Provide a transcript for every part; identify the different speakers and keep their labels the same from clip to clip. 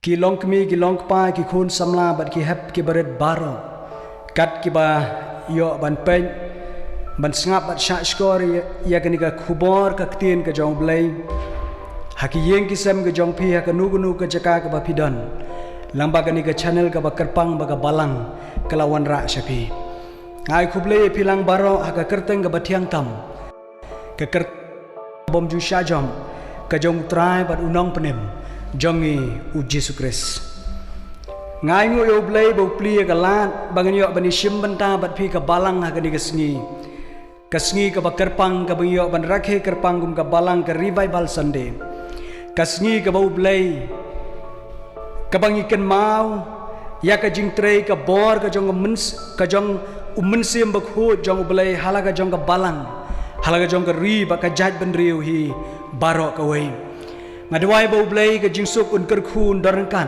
Speaker 1: ki long kmi ki long pa ki khun samla bat ki hep ki baret baro kat ki ba yo ban pen ban sngap bat sha skor ya kani ka khubor ka ktien ka jong blai haki yeng ki sem ka jong phi ha ka nu ka jaka ka ba pidan lamba kani ka channel ka ba kerpang ba ka balang kelawan ra syapi ngai khublei philang baro ha ka kerteng ka ba thiang tam ka ker bom ju sha jom ka jong trai bat unong penem jongi u Yesus Kristus ngai ngu yo blai bo pli ka lat bangan yo bani sim banta bat phi ka balang ha ka ni ka sngi ka ba kerpang ka bang yo ban rakhe kerpang gum ka balang ka revival Sunday ka sngi ka bo blai ka bang ikan mau ya ka jing trei ka bor ka jong ka jong sim ba khu jong blai hala ka jong ka balang hala ka jong ka ri ba ka jaj ban riu hi baro ka wei ngadwai bo blai ka jing suk un ker khun darangkan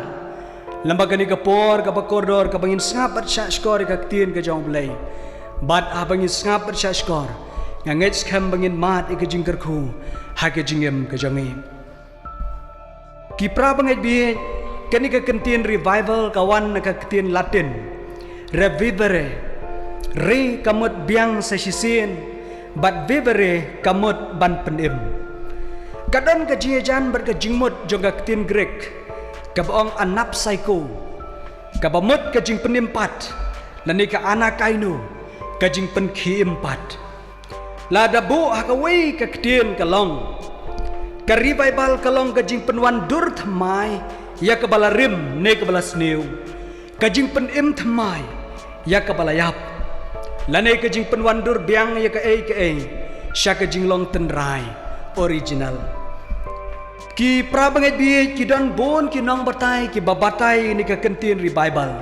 Speaker 1: lamba ka ni ka por ka ba koridor ka bangin sngap bat sha skor ka tien ka jong blai bat a bangin sngap bat sha skor nganget skam bangin mat ka jing ker khu ha ka jingem ka jongi ki pra bangai bi kani ka kentien revival kawan ka kentien Latin revivere re kamut biang sa sisin bat vivere kamut ban penim kadon ka jiajan ber ka jingmut jong ka kentien Greek ka baong anap psycho ka bamut ka jing penim pat lani ka anak kainu ka jing pen khi empat la da bu ha ka wei ka kentien ka long ka revival ka long ka jing penwan dur thamai ya ka bala rim ne ka bala sneu ka jing pen im thamai ya ka bala yap lane ka jing pen wandur biang ya ka sya ka jing long ten rai original ki prabangai bi ki don bon ki nong batai ki babatai ni ka kentien revival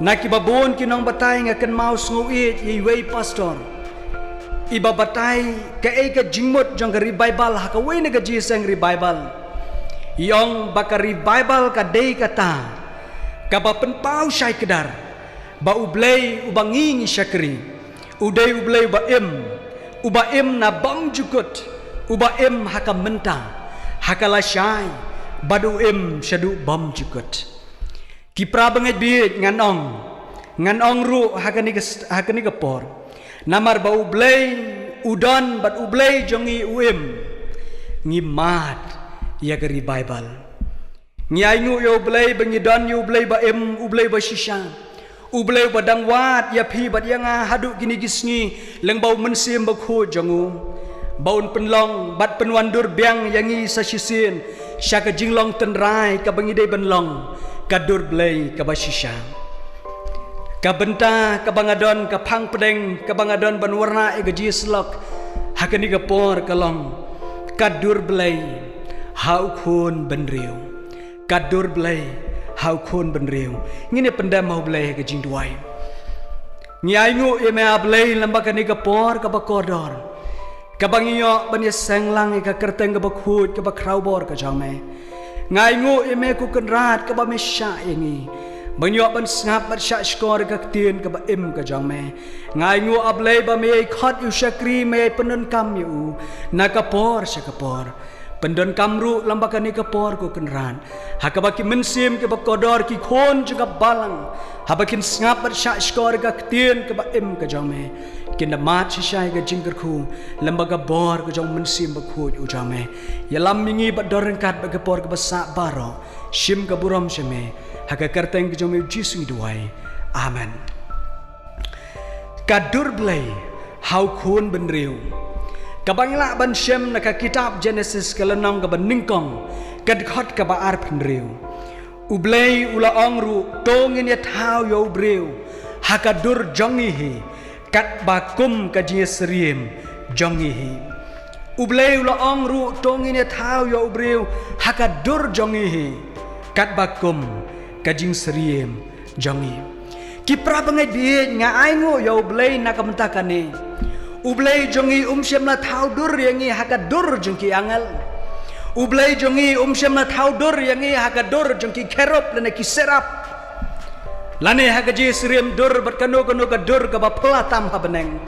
Speaker 1: na ki babon ki nong batai nga ken mau sngoe i wei pastor i babatai ka ka jingmot jong ka revival ha ka wei ni ka jiseng revival yong baka revival ka day kata ka ba penpau syai kedar ba ublay ubangi ngi syakri uday ublay uba em na bang jukut uba em haka menta haka la syai badu em syadu bam jukut ki prabangai bi ngan ong ru haka ni ka por namar ba ublay udon bat ublay jongi uem ngi mat ya ke revival ngai ngu yo blai bangi don yo blai ba em ublai ba shisha ublai ba dangwat ya phi ba yang hadu gini gisngi leng bau mensim ba khu jangu baun penlong bat penwandur biang yangi sa sisin syaka jinglong tenrai ka bangi dei benlong ka dur blai ka ba shisha ka benta ka bangadon ka phang pedeng ka bangadon ban warna e gaji slok hakani ka por ka long ka dur blai hau khun ben riu kadur blai hau khun ben riu ngine pendam mau blai ke jing duai ngai ngu eme blai lamba ka ni ka por ka ba kodor ka bangiyo ban ye senglang ka kerteng ka ba khut ka ba kraubor ka jame ngai ngu eme ku kenrat ka ba me sha ini bangiyo ban snap bat sha skor ka tien ka ba im ka jame ngai ngu ablai ba me khot yu shakri me penun kam yu na ka por sha ka por pendon kamru lambakan ni kapor ko kenran hakabaki mensim ke bakodor ki khon juga balang habakin ngap ber sha skor ka ktien ke ba im ka jame kin da mat shai ka jingker khu lambaga bor ka jong mensim ba khu u jame yalam mingi ba doreng kat ba kapor ka basa baro shim ka buram shame haka kerteng ka jome jisu duai amen kadur blai hau khun ben riu kabangla ban shem na ka kitab Genesis kalanong ka ban ningkong kadkhot ka ba ar phenriu ublei ula ongru tongin ya thau yo breu hakadur jongi hi kat ba kum ka jiesriem jongi hi ublei ula ongru tongin ya thau yo breu hakadur jongi hi kat ba kum ka jingsriem jongi ki prabangai bi nga aingo yo ublei na kamtakane ublai jongi shem na thau dur yangi hakadur jongki angel ublai jongi shem na thau dur yangi hakadur jongki kherop lane ki serap lane hakaji sriem dur bat kanu ka dur ka ba platam habeneng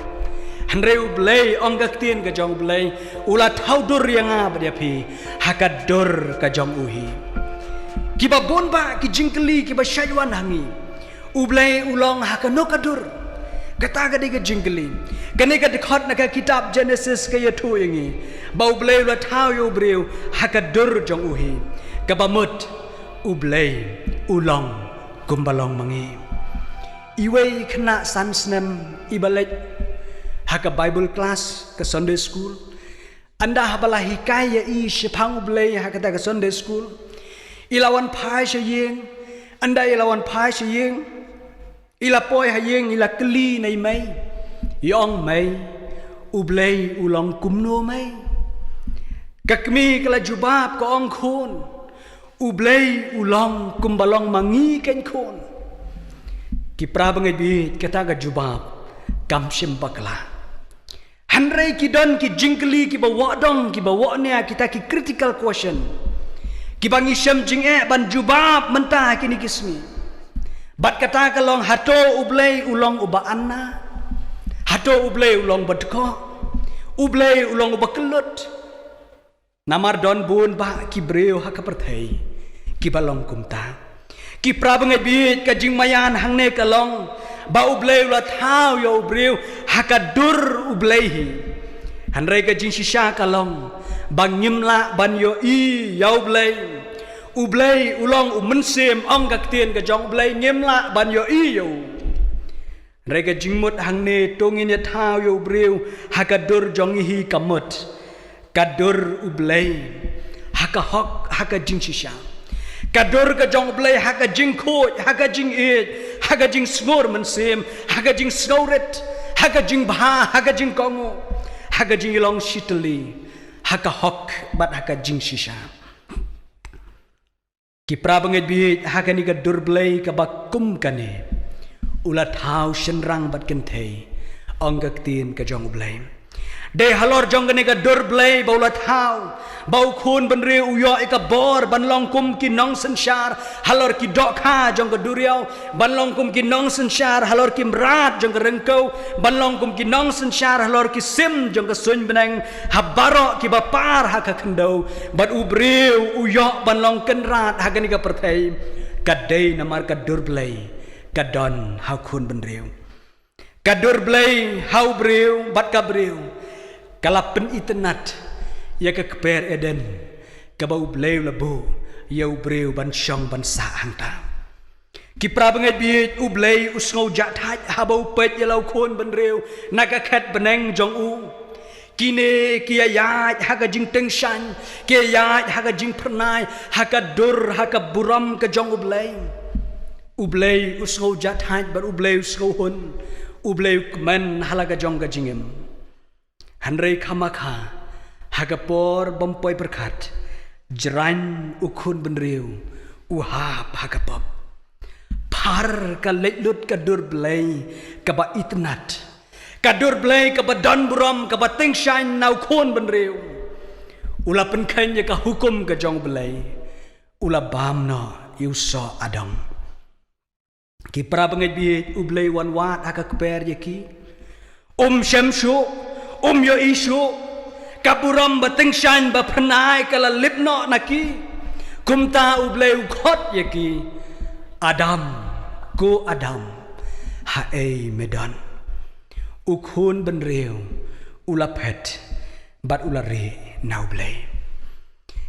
Speaker 1: hanre ublai onggak tien ka jong ublai ula thau dur yanga badia phi hakadur ka jong uhi kiba bonba ki jingkeli kiba syaiwan hangi ublay ulong hakano kadur kata gadi ke jingkeli kane ka dikhot na ka kitab Genesis ka yatu ingi ba ublay ula thau yo breu hakadur jong uhi ka bamut ublay ulong kumbalong mangi iwe kena sansnem ibalek haka Bible class ke Sunday school anda habala hikaya i shipang ublay hakata ke Sunday school ilawan pai shayeng anda ilawan pai shayeng ila poi hayeng ila keli nai mai yong mai ublay ulong kumno mai kakmi kala jubab ko ong khon ublay ulong kumbalong mangi ken khon ki prabangai bi kata ga jubab kam sim bakla hanrei ki don ki jingkeli ki bawa dong ki bawa nia kita ki critical question ki bangi syam jing ban jubab mentah kini kismi bat kata kalong hato ublay ulong uba anna hato ublay ulong badko ublay ulong uba kelut namar don bun ba ki breu haka perthai ki balong kumta ki prabangai bi ka jing mayan hangne kalong ba ublay ula thau yo breu haka dur ublay hi hanrei ka jing shisha kalong bang nyimla ban yo i yo ublay ublay ulong umensem ong gak tien ka jong ublay nyemla ban yo i yo rega jingmut hangne tongin ya thau yo breu hakadur jong hi kamut kadur ublay haka hok haka jing shisha kadur ka jong ublay haka jing khoj haka jing e haka jing snor mensem haka jing snoret haka jing bha haka jing kongo haka jing ilong shitli haka hok bat haka jing shisha ki prabangai bi hakani ka durblay ka bakum kane ulat hau senrang bat kentei onggak tin ka jong ublay de halor jong kane ka durblay ba ulat hau bau khun ban re uyo ka bor ban long kum ki nong sanshar halor ki dok kha jong ka duriau ban long kum ki nong sanshar halor ki mrat jong ka rengkau ban long kum ki nong sanshar halor ki sim jong ka sun benang habaro ki bapar haka kendau bat ubreu uyo ban long kenrat hakani ka perthai kadai namar ka durblay kadon hau khun ban reu ka durblay hau breu bat ka breu kalapen itenat ya ke keper eden ke bau bleu lebo ya ubreu ban syong ban sa hanta ki prabangai bi ublay usngau jat haj habau pet ya lau khon ban reu naga khat beneng jong u kine kia ya haga jing teng shan kia ya haga jing pernai haga dur haga buram ke jong ublay usngau jat haj bar ublay usngau hun ublay men halaga jong ga jingem hanrei khamakha hagapor bompoi berkat jeran ukun benriu uhap hagapop par ka lelut ka durblay ka ba itnat ka durblay ka ba don buram ka ba teng shine nau khon benriu ula penkhanya ka hukum ka jong blay ula bamno yuso adong ki prabangai bi ublay wan wat haka kper yaki syamshu yo isu kapuram bateng shan ba pranai kala lipno naki kumta ublay ukhot yaki adam ko adam ha ei medan ukhun benreu ula phet bat ula re na ublay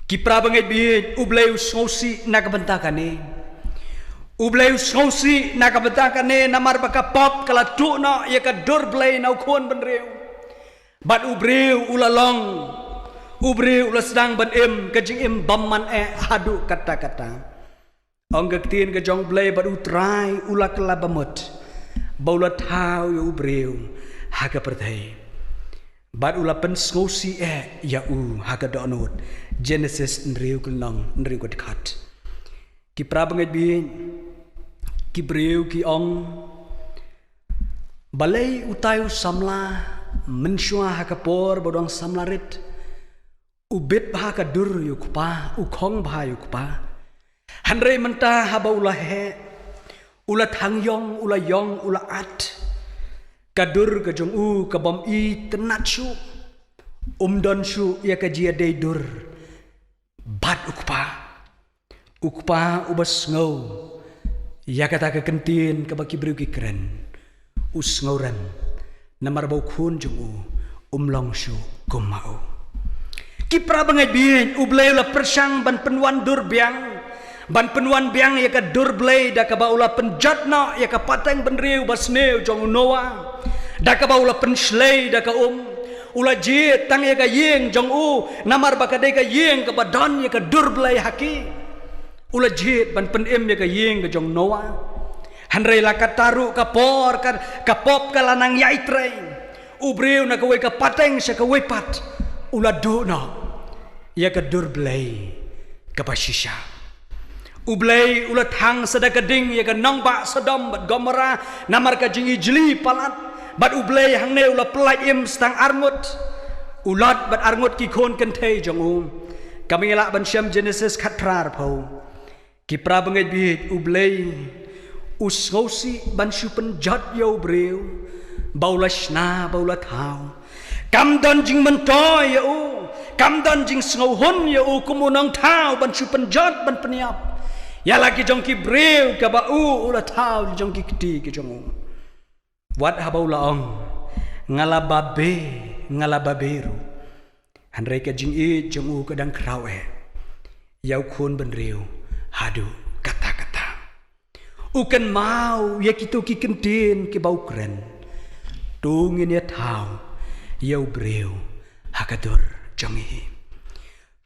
Speaker 1: ki prabangai bi ublay sosi nakabentakane ublay sosi nakabentakane namar baka pop kala tukno ya ka durblay na ukhun benreu bat ubreu ulalong ubreu ula sedang ban em kajing em bamman hadu kata-kata onggak tin ke jong blay bat utrai ula kelabamut baula thau ya ubreu haga perthai bat ula pen skosi ya haga donut Genesis nriu kelong nriu khat ki prabangai bi ki breu ki ong balai utayu samla mensyua hakapor bodong samlarit ubit bahaka dur yukpa ukhong bha yukpa hanrei menta haba ula he ula thangyong ula yong ula at kadur ka jong u ka bom i tenat shu don shu ya ka jia dei dur bat ukpa ukpa ubas ngau ya kata ke kentin ke baki beriu ki keren us ngauran namar bau kun jung long shu kumau kipra bangai bien ublay la persang ban penwan dur biang ban penwan biang ya ka dur blay da ka baula penjatna ya ka patang benriu basneu jong noa da ka baula penslay da ka ula jit tang ya ka yeng jong namar bakade ka yeng ka badan ya ka dur blay haki ula jit ban penem ya ka yeng ka jong noa hanrei la ka taru ka por ka pop ka lanang yai trei ubreu na ka we ka pateng sa ka wepat ula do na ya ka dur blay ka pasisha ublay ula thang sada ka ding ya ka nang ba sadam bat gomara namar ka jing ijli palat bat ublay hang ne ula pelai im stang arngut ulat bat arngut ki khon kan thei jong kami la ban syam Genesis khat prar pho ki pra bangai bi ublay usgosi ban supen jat yo breu baulashna baula thau kam don jing man toy yo kam don jing sngau hon yo kumunang thau ban supen jat ban peniap ya lagi jong ki breu ka ba ula thau jong ki kti ki jong wat ha baula ong ngalababeru hanrei ka jing jong ka dang krau yau khun ban reu hadu kata ukan mau ya kitu ki kentin ki bau keren tungin ya thau yau breu hakadur jongi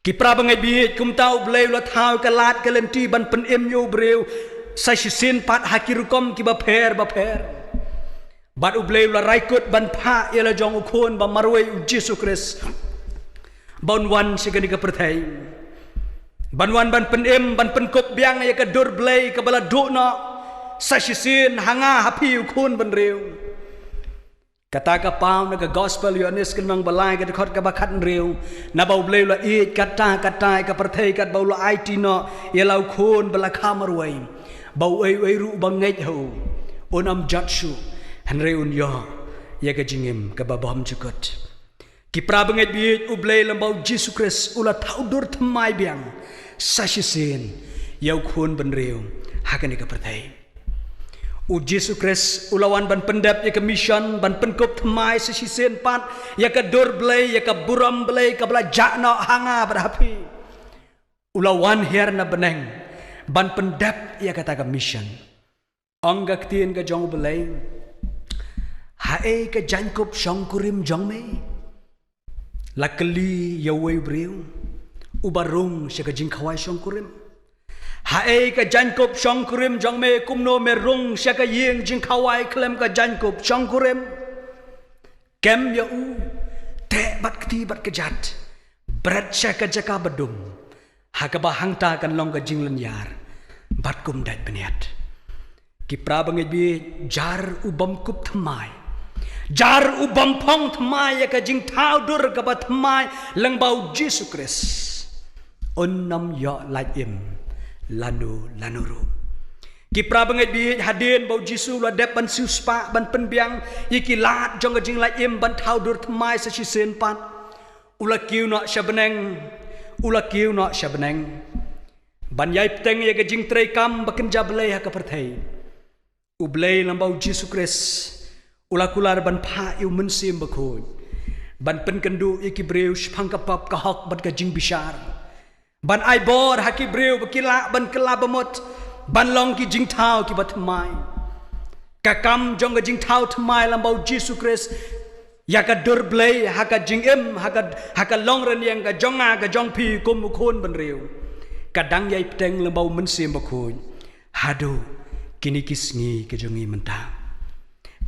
Speaker 1: ki prabangai bi kum tau bleu la thau ka lat ka lenti ban pen em yau breu sai sin pat hakirukom ki ba pher bat ubleu la raikut ban pha ya la jong ukhon ba marwei Jesus Christ bon wan sigani ka perthai ban wan ban pen em ban pen kop biang ya ka dur blei ka bala do na sasisin hanga hapi ukhun benreu kata ka pau na ka gospel Yohanes kan mang balai ka khot ka bakhat reu na bau bleu la i kata ka perthei kat bau la IT no ya lau khun bala khamarwai bau ei ru bangai ho onam jatsu han reun yo ya ka jingim ka babam jukot ki prabangai bi ublei lambau Jesus Christ ula thaudur thamai biang sasisin yau khun benreu hakani ka perthei Jesus Christ ulawan ban pendap ya ke mission ban penkop thamai sesisen pat ya ke dur blay ya ke buram blay ka bela jakna hanga berapi ulawan her na beneng ban pendap ya kata ke mission angga ktien ke jong blay hae ke jankop songkurim jong me lakeli ya wei breu ubarung se ke jing khawai songkurim hae ka jankop songkurim jong me kumno me rung sya ka yeng jing khawai klem ka jankop songkurim kem ya te bat kti bat kejat berat sya ka jaka bedum ha ka bahang ta kan long ka jing len yar bat kum dat beniat ki prabangai bi jar ubam kup thamai jar ubam phong thamai ya ka jing thau dur ka bat thamai leng bau Jesus Christ onnam ya laim lanuru ki prabangai bi hadin bau jisu la dep ban suspa ban penbiang yiki lat jong jing la im ban thau dur thamai sa sen pat ula kiu no shabeneng ban yai pteng ye ka jing trei kam bakin jablei ha ka perthei ublei lambau Jesus Christ ula kular ban pha yu mensim bakhoi ban pen kendu yiki breu phang ka pap ka hok ban ka jing bishar ban ai bor haki breu bakila ban kela bamot ban long ki jing thau ki bat mai ka kam jong jing thau thmai lambau Jesus Christ ya ka dur blei ha ka jing em ha ka long ren yang ka jonga ka jong pi kum khon ban reu ka dang yai pteng lambau mensim bakhoi hadu kini kisngi ke jongi menta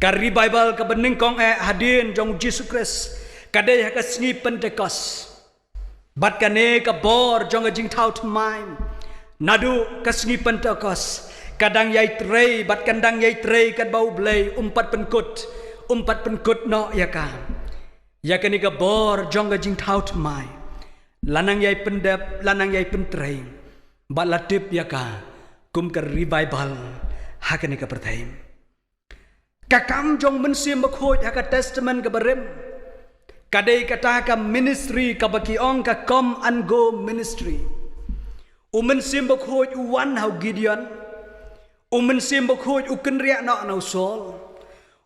Speaker 1: ka revival ka bening kong hadin jong Jesus Christ kadai ha ka sngi Pentecost bat kane ka bor jong jing thau thmai nadu kasngi Pentecost kadang yai trei bat kandang yai trei kat bau blei umpat penkut no ya ni ka bor jong jing thau thmai lanang yai pendap lanang yai pentrei bat latip ya ka kum ka revival hakani ka perthai ka kam jong mensim bakhoi ha ka testament ka barem kadai kata ka ministry ka baki ong ka come and go ministry Umen sim bakhoj uwan hau Gideon. Umen sim bakhoj uken riak nak nau Saul.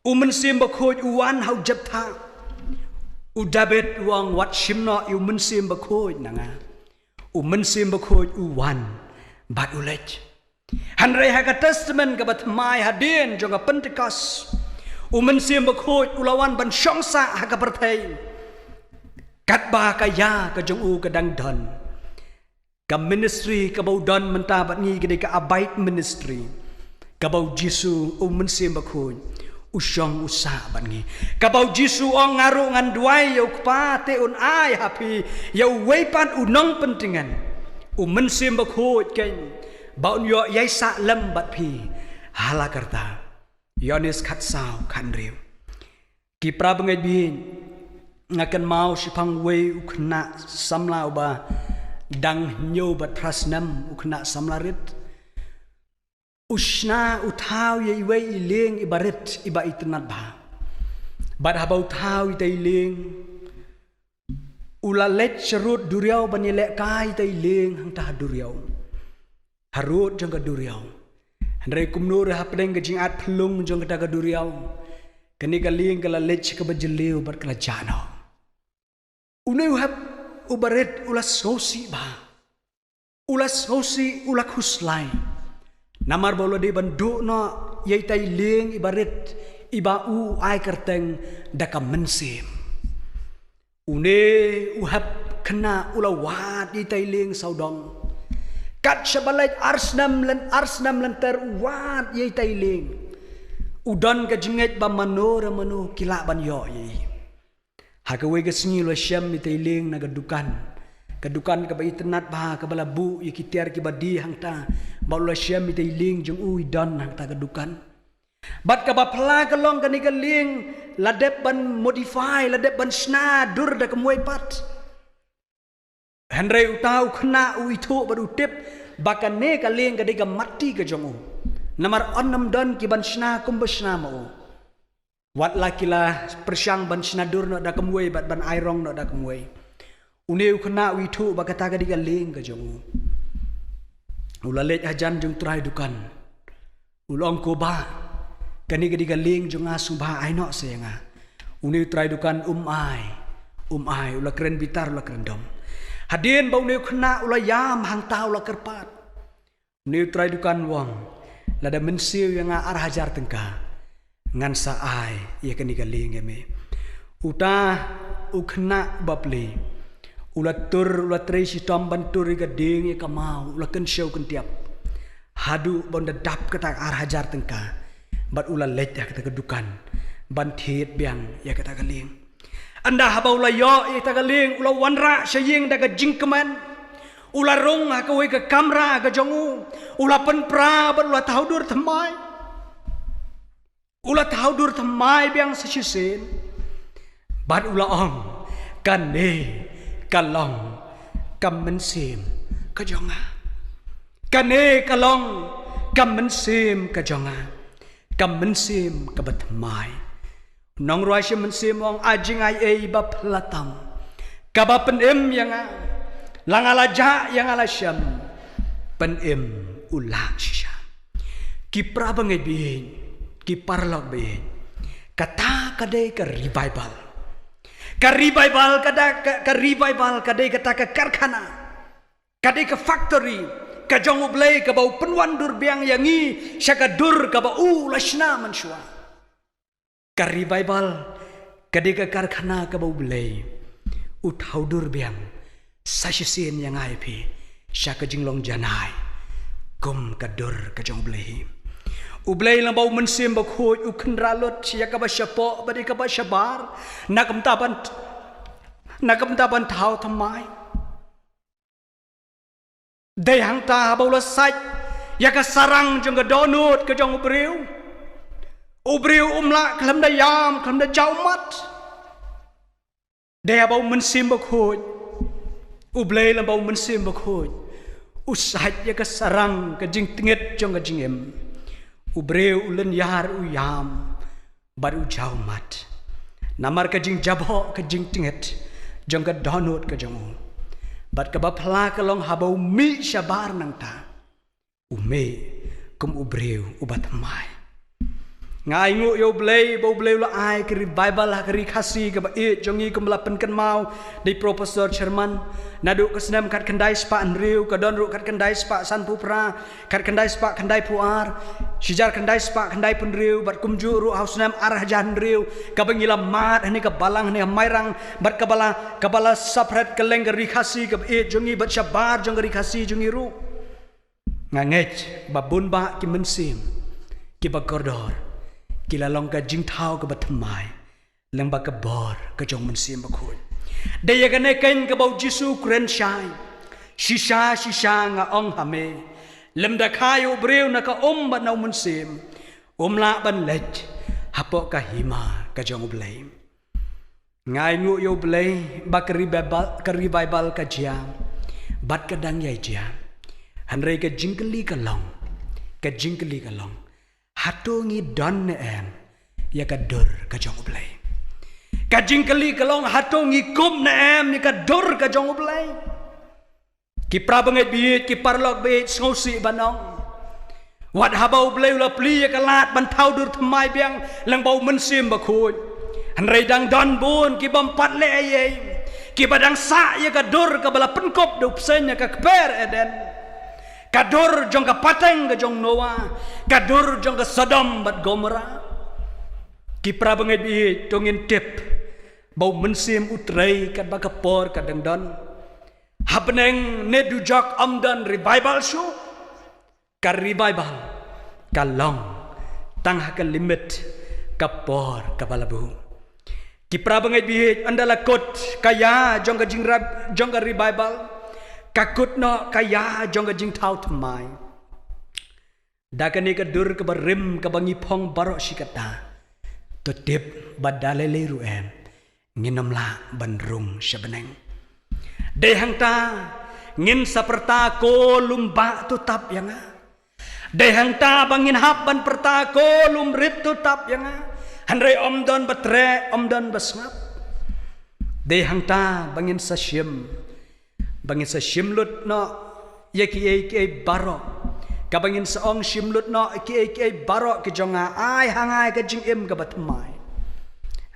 Speaker 1: Umen sim bakhoj uwan hau Jephthah. U David wang wat shimna umen sim bakhoj nanga. Umen sim bakhoj uwan bat ulej. Hanrei haga testament ka bat mai hadin jonga Pentecost. Umen sim bakhoj ulawan ban shongsa haga perthai. Kat ba ka ya ka jong u ka dang don. Ka ministry ka bau don menta bat ngi ka abide ministry. Ka bau Jisu umen sim bakhoj usyong usa ban ngi. Ka bau Jisu ong ngaru ngan duai yau kpa te un ai happy yau weipan unong pentingan. Umen sim bakhoj ken bau yo yai sa lem bat phi hala karta. Yonis khat sao khan riu. Ki pra bangai bin ngakan mau sipang wei ukna samla ba dang nyo bat prasnam ukna samlarit. Usna utau ye wei iling ibarit iba itnat ba. Bat habau tau itai iling. Ula let serut duriau banilek kai itai iling hang tah duriau. Harut jang ka duriau. Handrai kumnur hapdeng ka jingat pelung jang ka duriau. Kani ka ling ka let ka bajeliu bat kala jano. Uneu hap ubaret ulas sosi ba. Ulas sosi ulak huslai. Namar bolo di bandu no yai tai ling ibaret iba u ai kerteng daka mensim. Une uhap kena ulawat di tai ling saudong. Kat shabalait arsnam lan ter wat yai tai ling. Udon ka jinget ba manora manu kila ban yo yai. Hakawe ka singi lo syam ni tai ling nagadukan. Kadukan ka ba itnat ba ka balabu ikitiar ki badi hang ta. Baula syam mi ling jong ui don hang ta kadukan. Bat ka ba pla ka long ka ni ka ling ladep ban modify ladep ban sna dur da ka muai pat. Handrai utau kena u itu baru tip bakan ne ka ling ka di ka mati ka jong u. Namar onam don ki ban sna kum basna mo. Wat lakila persyang ban sna dur no da ka muai bat ban airong no da ka muai. Uneu kena u itu bakata ka di ka ling ka jong u. Ulalet hajan jong trai dukan. Ulong ko ba. Kani gadi galing jong asu ba ay no sayanga. Uneu trai dukan ai ula keren bitar ula keren dom. Hadin ba uneu kena ula yam hang tau ula kerpat. Uneu trai dukan wong. Lada mensiu yang arah hajar tengka. Ngan sa ai ia kani galing eme. Uta ukena bapli. Ula tur ula trei si tom bantur iga ding ika mau ula ken show ken tiap hadu bonda dap kata ar hajar tengka bat ula let ya kata kedukan ban thiet biang ya kata galing anda haba ula yo ya kata galing ula wanra sying daga jingkeman ula rong ha ka ka kamera ka jongu ula pen pra bat ula taudur thamai biang sesisen bat ula ong kan ne kalong kam mensim ka jonga kane kalong kam mensim ka jonga kam mensim ka batmai nong roi sim mensim ong ajing ai ei ba platam ka ba penem yang langala ja yang ala syam penem ulang sya ki prabangai bin ki parlok bin kata kadai ka revival Ka-revival kadai kata ka karkhana. Kadai ka factory. Ka jong ublay ka bau penwan dur biang yangi. Syaka dur ka bau lashna mansua. Ka-revival kadai ka karkhana ka bau blay. Uthau dur biang. Sasyasin yang ai pi. Syaka jinglong janai. Kum ka dur ka jong ublay. Ublay lang bau mensim bakhoj ukhen ralot ya ka ba syapo badi ka ba syabar nakam taban thau thamai dei hang ta bau la sai ya ka sarang jong ka donut ka jong ubriu umla klam da yam klam da jaumat dei bau mensim bakhoj ublay lang bau mensim bakhoj usai ya ka sarang ka jing tinget jong ka jingem Ubreu ulen yar uyam baru jauh mat. Namar kajing jabho kajing tinget jong ka donut ka jongu. bat ka ba phla ka long habau mi shabar nang ta ume kum ubreu ubat mai ngai ngu yo blei bo blei la ai kri bible ha kri khasi ka ba e jongi kum la pen kan mau di professor Sherman nadu kesnam kat kendai spa anriu ka don ru kat kendai spa san pupra kat kendai spa kendai puar sijar kendai spa kendai penriu bat kumju ru hausnam arah jan riu ka bangila mat ni ka balang ni mairang bat kabala sapret keleng kri khasi ka e jongi bat shabar jong kri khasi jongi ru ngangech babun ba ki mensim ki bagordor kila long ka jing thao ka batmai lang ba ka bor ka jong mensim ba khoi de ya gane ken ka bau jisu kren shai shisha nga ong hame lem da khayo breu na ka ba nau mensim la ban lech hapo ka hima ka jong blai ngai ngu yo blai ba ka revival ka jam bat ka dang yai jam hanrei ka jingkeli ka long hatungi don ne em ya ka dur ka jong blai ka jingkeli ka long hatungi kum ne em ya ka dur ka jong blai ki prabangai bi ki parlok bi ngosi banong wat habau blai la pli ya ka lat ban thau dur thmai biang lang bau mensim ba khoi hanrei dang don bun ki bom pat le ye ki badang sa ya ka dur ka bala penkop do psen ya ka kper eden kadur jong ka pateng ka jong Noah kadur jong ka Sodom bat Gomora ki prabangai bi tongin tip bau mensim utrei kat bakapor kat dangdon hapneng ne du jok amdan revival show ka revival ka long tang ha ka limit kapor ka balabu ki prabangai bi andala kot kaya jong ka revival kakut no kaya jong ka jing thau thmai dakani ka dur ka barim ka bangi phong barok sikata to tip badale le ru em nginom la bandrung sebeneng de hang ta ngin saperta ko lumba tu tap yanga de hang ta bangin hap ban perta ko lum rit tu tap yanga hanrei omdon batre omdon basngap de hang ta bangin sasyem bangin sa shimlut no yaki barok ka bangin sa ong shimlut no ki barok ki jonga ai hangai ka jing im ka batmai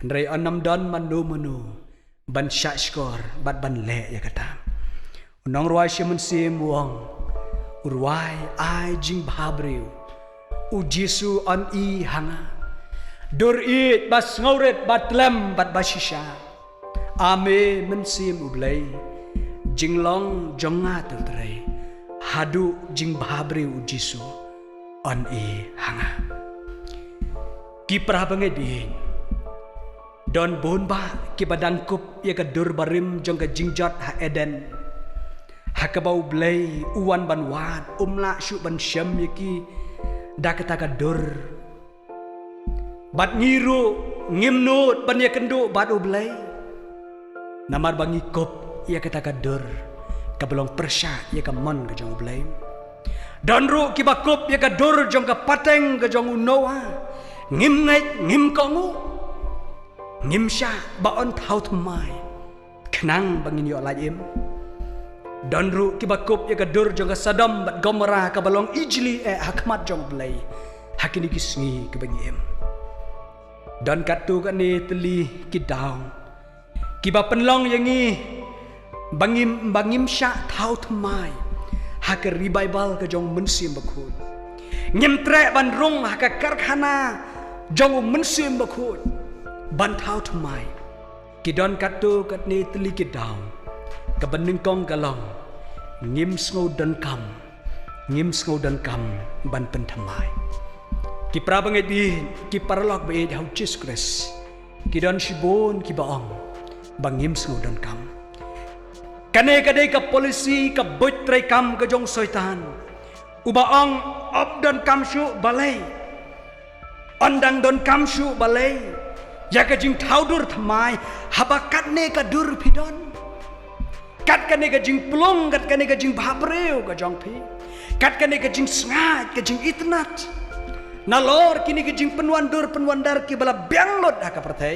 Speaker 1: andrei anam don manu ban sha skor bat ban le ya kata unong ruai shimun sim wong urwai ai jing bhabriu u jisu an i hanga dur it bas ngauret bat lem bat bashisha ame mensim ublai jinglong jonga tertrai hadu jing bhabri ujisu on e hanga ki prabangai bi don bonba ki badangkup ya ka dur barim jong ka jingjot ha eden ha ka bau blai uwan ban wat la shu ban syam yaki dakata ka dur bat ngiru ngimnut ban ya kendu bat ublai namar bangi kop ia kata kadur kabelong persya ia ka mon ka jong blame dan ru ki bakup ia ka dur jong ka pateng ka jong Noah ngim ngai ngim kongu ngim sya baon thau thmai khnang bangin yo laim dan ru ki bakup ia ka dur jong ka Sodom bat Gomora ka balong ijli hakmat jong blai hakini kisngi ke bangim dan katu kan ni teli ki daw ki ba penlong yangi bangim sya thau thmai hak revival ka jong mensim bakhut ngim tre ban rung hak karkhana jong mensim bakhut ban thau thmai ki don katu kat ni teli ki daw ka baning kong kalong ngim sngo dan kam ban pen thmai ki prabangai bi ki parlok be hau Jesus ki don shibon ki baong bangim sngo dan kam kane kadai ka polisi ka butrai kam ka jong soitan ubaong ob don kam shu balai ondang don kam shu balai ya ka jing thaudur thmai habakat ne ka dur pidon kat kane ka jing plong kat kane ka jing bhabreu ka jong phi kat kane ka jing sngat ka jing itnat nalor kini ka jing penwan dar ki bala bianglot ka pertai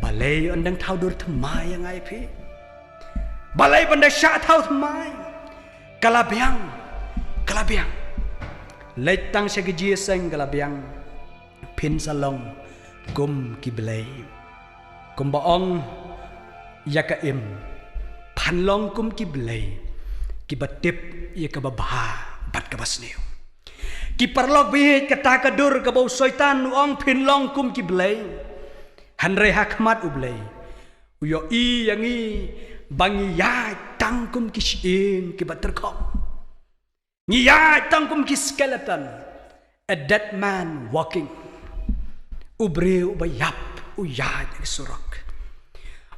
Speaker 1: balai ondang thaudur thmai yang ai phi balai benda syak thau thmai kalabiang letang segeji seng kalabiang pin salong kum kiblei kum baong yakaim panlong kum kiblei kibatip yakababha bat kabasniu kiparlok bihit kata kadur kabau soitan uang pinlong kum kiblei hanre hakmat ublei uyo i yangi bangi ya tangkum kising kibat terkong ni ya tangkum kis skeleton a dead man walking ubreu bayap uyad surak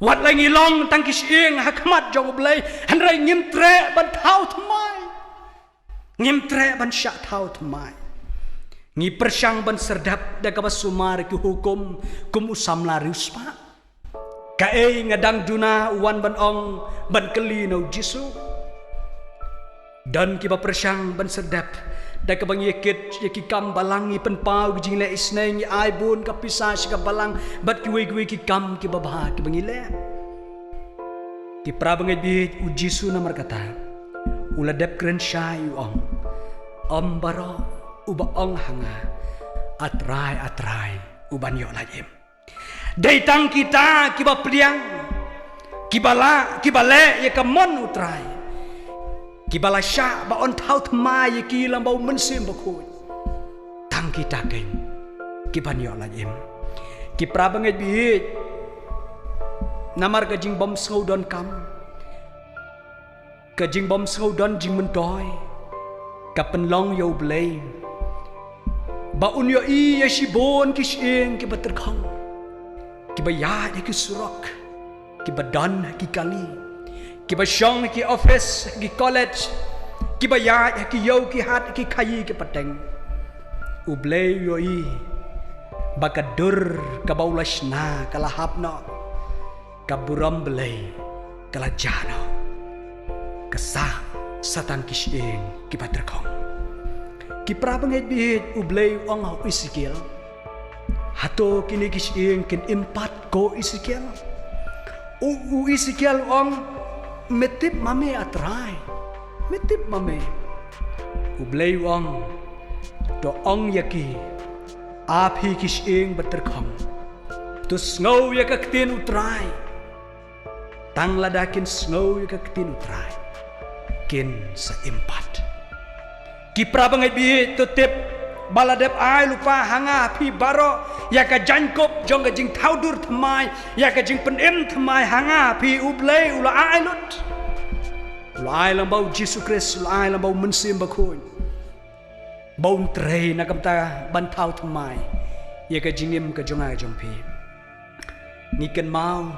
Speaker 1: wat langi long tang kising hakmat jong ublei hanre ngimtre ban thau thmai ngimtre ban syak thau thmai ngi persyang ban serdap da ka sumar ki hukum kum usam la ruspa ka ngadang duna wan ban ong ban keli no jisu dan ki ba persyang ban serdap da ka bang yekit yeki kam balang i pen pau jing le isneng i ai bun ka pisah ka balang bat ki we ki kam ki ba bah ki bang ile ki prabang bi ujisu na markata uladep kren syai ong om baro uba ong hanga atrai uban yo lajim Daitang kita kiba priang kibale ye kamon utrai kibala sya ba on thau thma ye ki lambau mensim bakhu tang kita ken kiban yo lajim ki prabanget bi namar ka jing bom sau don kam ka jing bom sau don jing mentoi ka penlong yo blei ba un yo i ye shibon kishing ki baterkhang kiba ya ki surak kiba dan ki kali kiba shong ki office ki college kiba ya ki yo ki hat ki khayi ki pateng ublei yo i bakadur kabaulashna kalahapno kaburam belei kalajano kasah satan kishing ki baterkhang ki prabanget bihit ublei ong ho isikil hato kini kising kin impat ko isikiel u isikiel ong metip mame atrai metip mame ublei ong to ong yaki api kising baterkham tu snow yakaktin utrai tang ladakin snow yakaktin utrai kin sa impat ki prabangai bi to tip baladep ai lupa hanga pi baro ya ka jankop jong ka jing thaudur thmai ya ka jing penem thmai hanga pi ublei ula ai lut ula ai lambau Jesus Christ ula ai lambau mensim bakun bau trei na kam ta ban thau thmai ya ka jingim ka jonga jong pi ni ken mau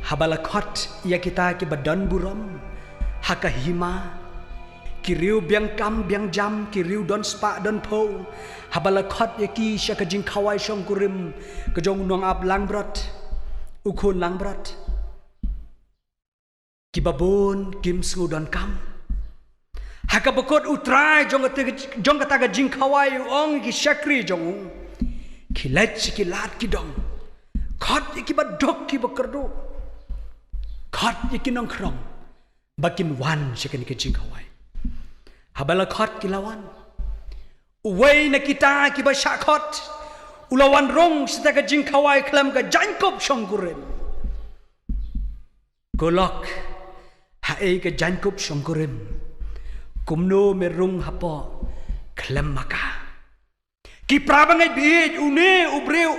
Speaker 1: habala khot ya kita ki badan buram haka hima kiriu biang kam biang jam kiriu don spa don po habala khot yaki sya ka jing khawai shong kurim ka jong nong ap lang brat ukhun lang brat ki babon kim snu don kam haka bakot utrai jong ka ta jing khawai ong ki shakri jong ki lech ki lat ki dong khot yaki badok ki bakardo khot yaki nong krong bakin wan sya ka jing khawai habala khot kilawan uwei na kita kiba syakot ulawan rong sita ka jing khawai klam ka jankop shongkurim golok hae ka jankop shongkurim kumno merung hapo klam maka ki prabangai bi une ubreu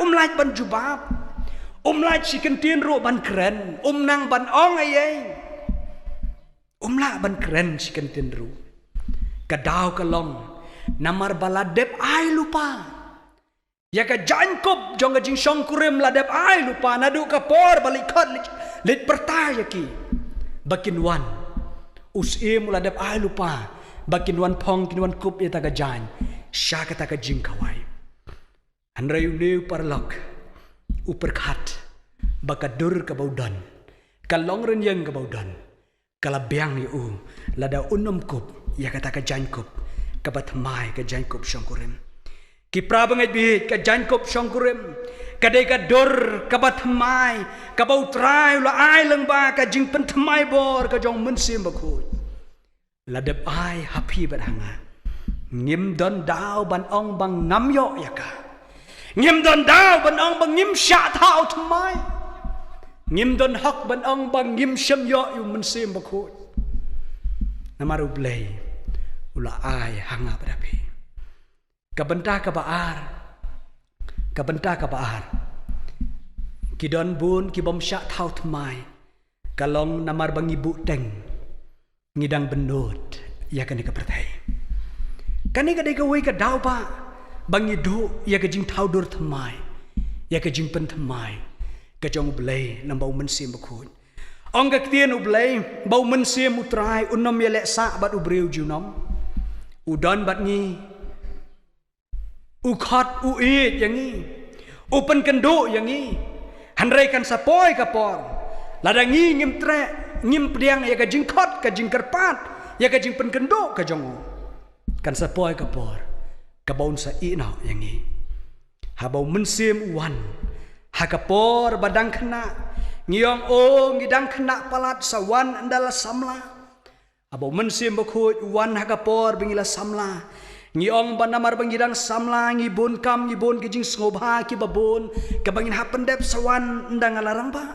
Speaker 1: umlaj ban jubab umlaj sikentin ro ban kren nang ban ong ayai umla ban kren sikentin ro kadau kalong namar baladep ai lupa ya ka jankop jong jing shong kurim ladep ai lupa nadu ka por balik khot lit pertai ki bakin wan usim ladep ai lupa bakin wan pong kin wan kup ya ta ka jan sha ka ta ka jing kawai hanrai new parlok uperkhat bakadur ka baudan kalong ren yang ka baudan kala biang yu lada unum kup ya kata ka jankop ka batmai ka jankop shongkurim ki prabangai bi ka jankop shongkurim kadai ka dor ka ba thamai ka bau trai la ai lang ba ka jing pen thamai bor ka jong mun sim ba khu la dep ai happy ba hanga ngim don dau ban ong bang ngam yo ya ka ngim don dau ban ong bang ngim sha thao thamai ngim don hak ban ong bang ngim sham yo yu mun sim ba khu namaru blay ula ai hanga ba pi ka benta ka baar ki don bun ki bom sha thau thmai kalong namar bangi bu teng ngidang benot ya kani ka perthai kani ka dei ka wei ka dau ba bangi du ya ka jing thau dur thmai ya ka jing pen thmai ka jong blai nam bau men sim ba khun ong ka tien u blai bau men sim utrai unom ya le sa bat u breu junom u don bat ngi u khot u eat yang ni u pen kendo yang ni hanrai kan sapoi ka por ladang ngi ngim tre ngim priang ya ka jing khot ka jing kerpat ya ka jing pen kendo ka jong kan sapoi ka por ka baun sa i na yang ni ha bau men sim wan ha ka por badang khna ngiong o ngidang khna palat sawan andala samla abau men sim ba khu wan ha ka por bingila samla ngiong banamar bangidang samla ngibun kam ngibun kijing sngobha ki babon ka bangin hapen dep sawan ndang alarang ba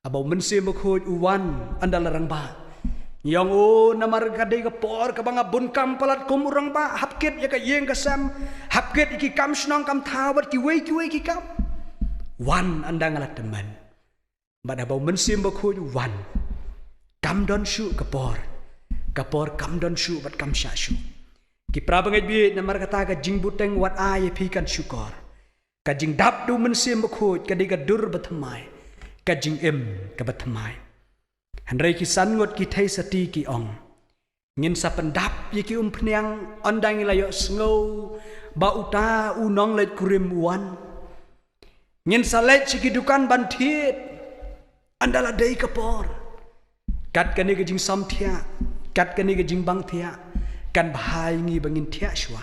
Speaker 1: abau mensim khoj uwan andalarang ba ngiong o namar kadai ka por ka banga bun kam palat kum urang ba hapket ya ka yeng ka sam hapket iki kam snong kam thawat ki wei ki kam wan andang alat teman bad abau mensim khoj uwan kam don shu ka por kam don shu bat kam sha shu ki prabangai bi namar kata ka jing buteng wat ai pi kan syukor ka jing dap du men sim khoj ka diga dur bathamai ka jing em ka bathamai hanrei ki san ngot ki thai sati ki ong ngin sa pendap ye ki phniang ondang layo sngo ba uta u nong let kurim wan ngin sa let ki dukan ban thiet andala dei ka por kat kani ka jing sam thia kat kani ka jing bang thia kan bahai ngi bangin thia shwa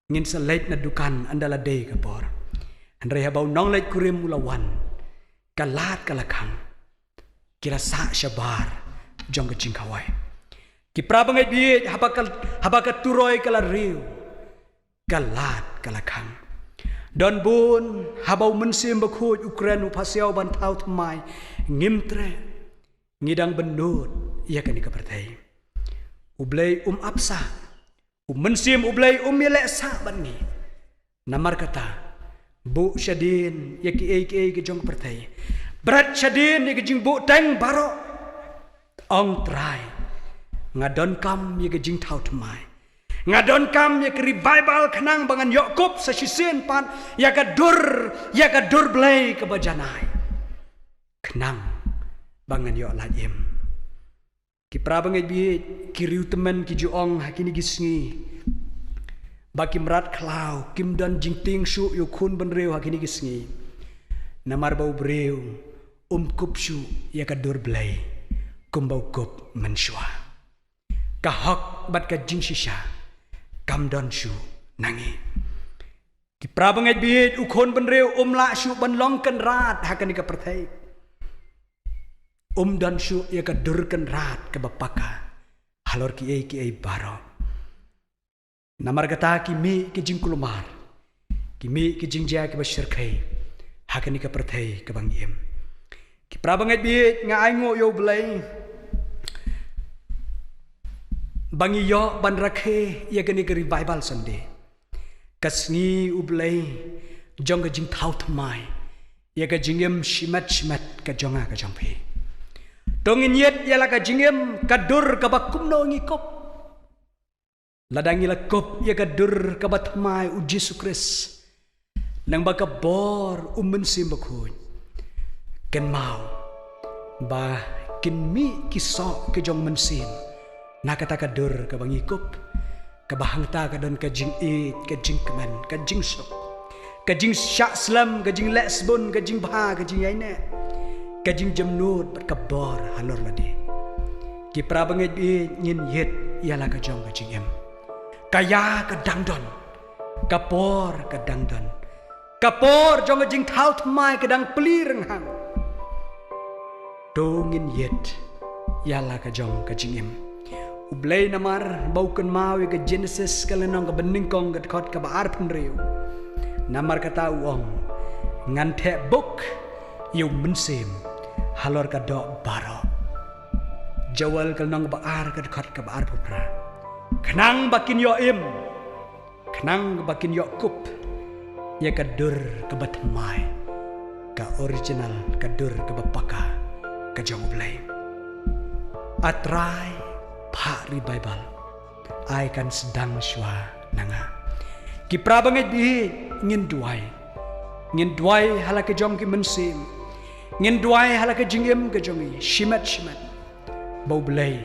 Speaker 1: ngin sa leit na dukan andala dei ka por andre habau nong leit kurim ulawan kalat kalakang kira sa shabar jong ka jing kawai ki prabangai bi habaka turoi kala riu kalat kalakang don bun habau mensim bakhuj ukran upasiau ban thau thmai ngimtre ngidang benut ia kani ka perthai ublay apsa mensim ublay yele sa bani namar kata bu syadin yaki ai ke jong pertai berat syadin yaki jing bu teng baro ong try ngadon kam yaki jing thau thmai ngadon kam yaki revival khnang bangan Yakub sa sisen pan yaka dur blay ke bajanai khnang bangan yo lajem ki prabangai bi ki riu teman ki juong hakini gisngi baki mrat klau kim dan jingting shu yu khun ban reu hakini gisngi namar bau breu kup shu ya ka dur blai kum bau kup menshwa ka hok bat ka jing shisha kam don shu nangi ki prabangai bi u khun ban reu la shu ban long kan rat hakani ka perthai dan shu ya ka durkan rat ke bapaka halor ki ai baro namar kata ki mi ki jing kulumar ki mi ki jing ja ki bashir khai hakani ka perthai ka bang em ki prabangai bi nga ai ngo yo blai bangi yo ban rakhe ya kani ka revival sunday kasngi ublai jong ka jing thau thmai ya ka jingem shimat ka jonga ka jongphe dongin yet yala ka jingem kadur ka bakum no ngikop ladangi la kop ya kadur ka batmai u Jesu Kris nang baka bor mensim bakhoy ken mau ba kin mi kiso ke jong mensim nakata kadur ka bangikop ka bahangta ka don ka jing it ka jing keman ka jing sok ka jing syak slam ka jing lesbon ka jing bha ka jing yaine kajing jamnut bat kabor halor ladi ki prabangai bi ngin yet yala ka jong kajing em kaya ka dangdon kapor ka dangdon kapor jong jing thau thmai kedang peli renghang dongin yet yala ka jong ka jingim ublay namar baukan mawi ka Genesis kalenong ka beningkong kat kot ka baar penriu namar kata uong ngante buk yu mensim halor ka do baro jawal kalenong baar kat kot ka baar pupra kenang bakin yo im kenang bakin yo kup ya kadur ka batmai ka original kadur ka bapaka ka jong ublay atrai Pak ri Bible ai kan sedang syua nanga ki prabangai bi ngin duai halaka jong ki mensim ngin duai halaka jingim ke jongi shimat bau belai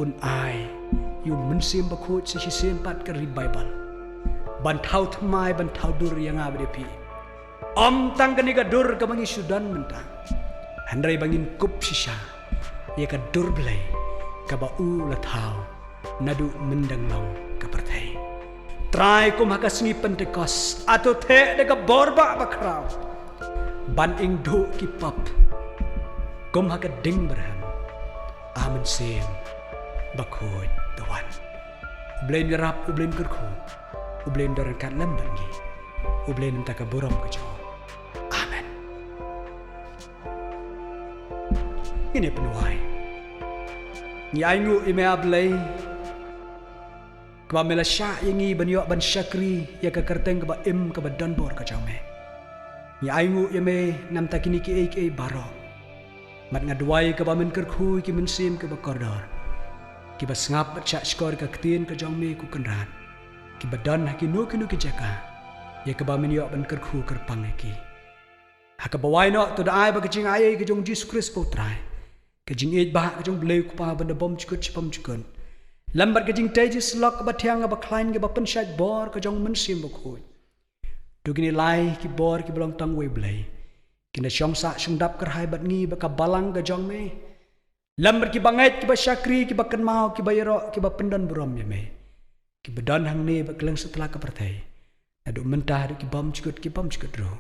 Speaker 1: un ai yu mensim bakut si sempat ke ri Bible bantau thmai bantau dur yang abdepi om tang kani ka dur ka bangi sudan mentang handrai bangin kup sisa ya ka dur belai kabau latau nadu mendang long kapertai try kum haka sengi pentekos atau the deka borba bakrau ban ing do kipap kum haka ding berham amen sem bakhoy tawan ublain garap ublain kurku ublain doran kat lambangi ublain entaka borom kejo amen ini penuai ni aingu ime ablay kba mela sha yangi banyo ban shakri ya ka kerteng kba im kba donbor ka jame ni aingu ime nam takini ki ek baro mat ngadwai kba men kerkhu ki men sim kba kordor ki ba ngap cha skor ka ktin ka jame ku kenran ki badan ki no ki jaka ya kba men yo ban kerkhu kerpang ki hakabawai no to da ai ba kjing ai ki jong Jesus Christ potrai kajing ej bah kajong bleu kupa benda bom chukut chipam chukun lambat kajing tejes lok ba thiang ba klein ke ba pensat bor kajong mensim bakoi tu kini lai ki bor ki belong tang we blai kina syong sa syong dap kerhai bat ngi ba ka balang kajong me lambat ki banget ki ba syakri ki ba kan mau ki ba yero ki ba pendan burom ya me ki bedan hang ne ba keleng setelah ka pertai adu mentah adu ki bom chukut ro